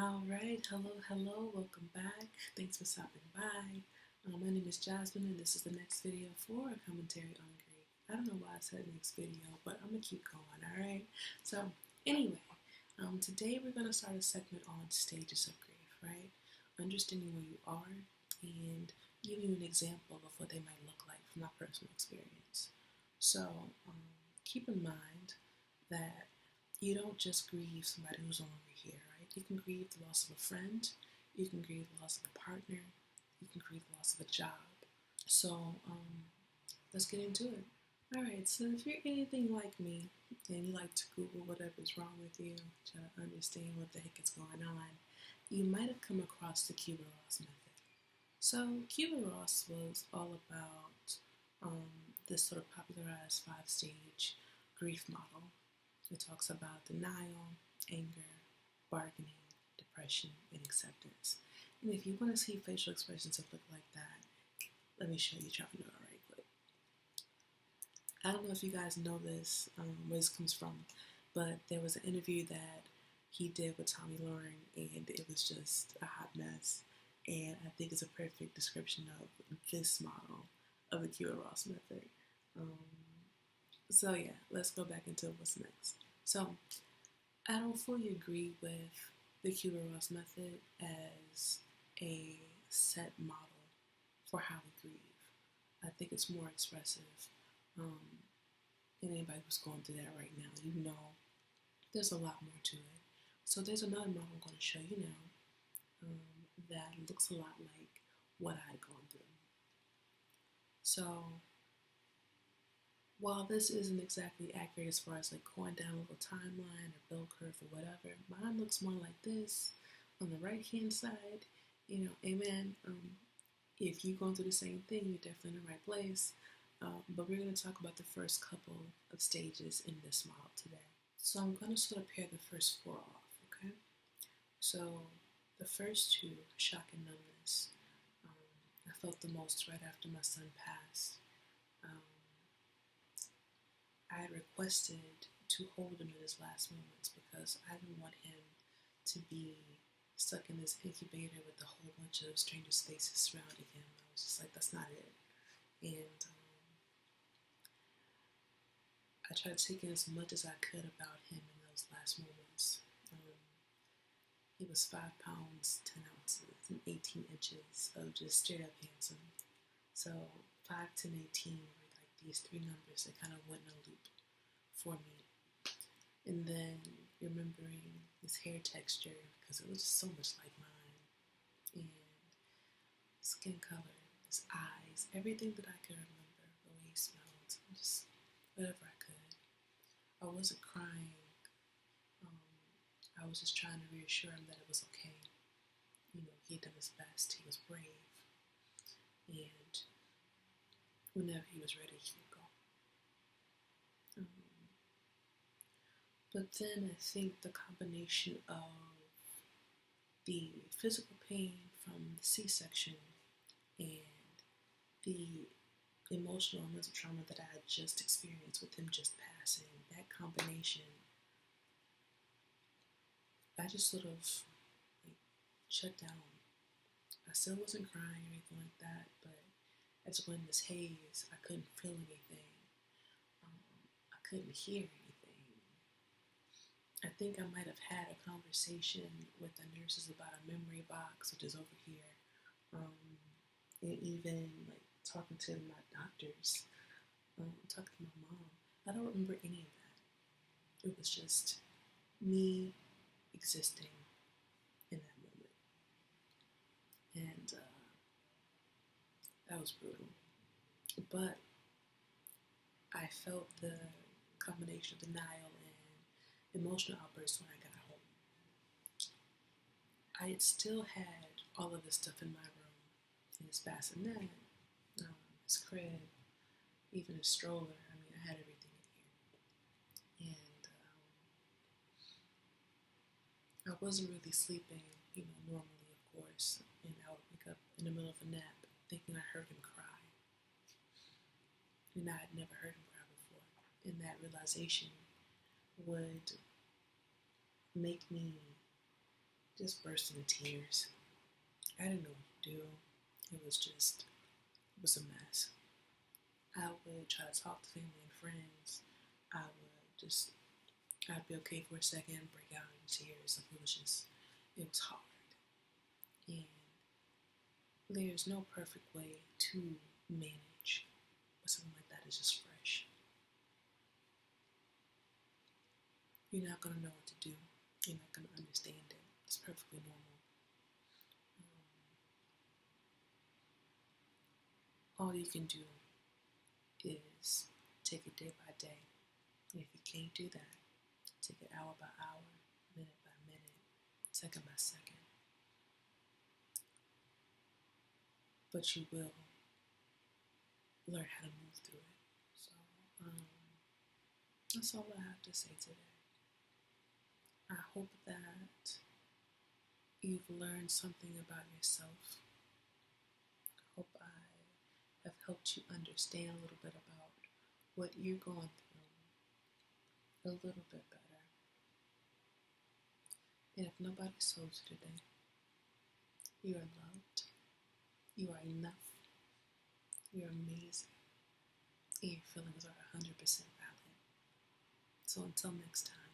All right, hello, welcome back. Thanks for stopping by. My name is Jasmine, and this is the next video for a commentary on grief. I don't know why I said next video, but I'm gonna keep going. All right. So anyway, today we're gonna start a segment on stages of grief. Right, understanding where you are and giving you an example of what they might look like from my personal experience. So keep in mind that you don't just grieve somebody who's no longer here, right? You can grieve the loss of a friend, you can grieve the loss of a partner, you can grieve the loss of a job. So let's get into it. All right, so if you're anything like me and you like to Google whatever's wrong with you, try to understand what the heck is going on, you might have come across the Kubler-Ross method. So Kubler-Ross was all about this sort of popularized five-stage grief model. It talks about denial, anger, bargaining, depression, and acceptance. And if you want to see facial expressions that look like that, let me show you Trevor Noah right quick. I don't know if you guys know this, where this comes from, but there was an interview that he did with Tommy Lauren, and it was just a hot mess. And I think it's a perfect description of this model of the Kubler-Ross method. Um, so yeah, let's go back into what's next. So I don't fully agree with the Kubler-Ross method as a set model for how we grieve. I think it's more expressive. And anybody who's going through that right now, you know there's a lot more to it. So there's another model I'm going to show you now that looks a lot like what I had gone through. So while this isn't exactly accurate as far as like going down a little timeline or bell curve or whatever, mine looks more like this. On the right hand side, amen. If you're going through the same thing, you're definitely in the right place. But we're going to talk about the first couple of stages in this model today. So I'm going to sort of pair the first four off, okay? So the first two, shock and numbness. I felt the most right after my son passed. I had requested to hold him in his last moments because I didn't want him to be stuck in this incubator with a whole bunch of stranger faces surrounding him. I was just like, that's not it. And I tried to take in as much as I could about him in those last moments. He was 5 pounds, 10 ounces, and 18 inches of just straight up handsome. So 5, 10, 18 were like these three numbers that kind of went in a loop for me. And then remembering his hair texture because it was so much like mine, and skin color, his eyes, everything that I could remember, the way he smelled, just whatever I could. I wasn't crying. I was just trying to reassure him that it was okay. He had done his best. He was brave. And whenever he was ready, he would go. But then I think the combination of the physical pain from the C-section and the emotional and mental trauma that I had just experienced with him just passing, that combination, I just sort of like shut down. I still wasn't crying or anything like that, but I just went in this haze. I couldn't feel anything. I couldn't hear anything. I think I might have had a conversation with the nurses about a memory box, which is over here, and even like talking to my doctors, talking to my mom. I don't remember any of that. It was just me existing in that moment, and that was brutal. But I felt the combination of denial and emotional outbursts when I got home. I had still had all of this stuff in my room, his bassinet, his crib, even his stroller. I mean, I had everything in here. And I wasn't really sleeping, normally, of course. And I would wake up in the middle of a nap thinking I heard him cry. And I had never heard him cry before. And that realization would make me just burst into tears. I didn't know what to do. It was a mess. I would try to talk to family and friends. I'd be okay for a second, break out in tears. Like it was hard. And there's no perfect way to manage, but something like that is just fresh. You're not going to know what to do. You're not going to understand it. It's perfectly normal. All you can do is take it day by day. And if you can't do that, take it hour by hour, minute by minute, second by second. But you will learn how to move through it. So that's all I have to say today. I hope that you've learned something about yourself. I hope I have helped you understand a little bit about what you're going through a little bit better. And if nobody told you today, you are loved, you are enough, you're amazing, and your feelings are 100% valid. So until next time.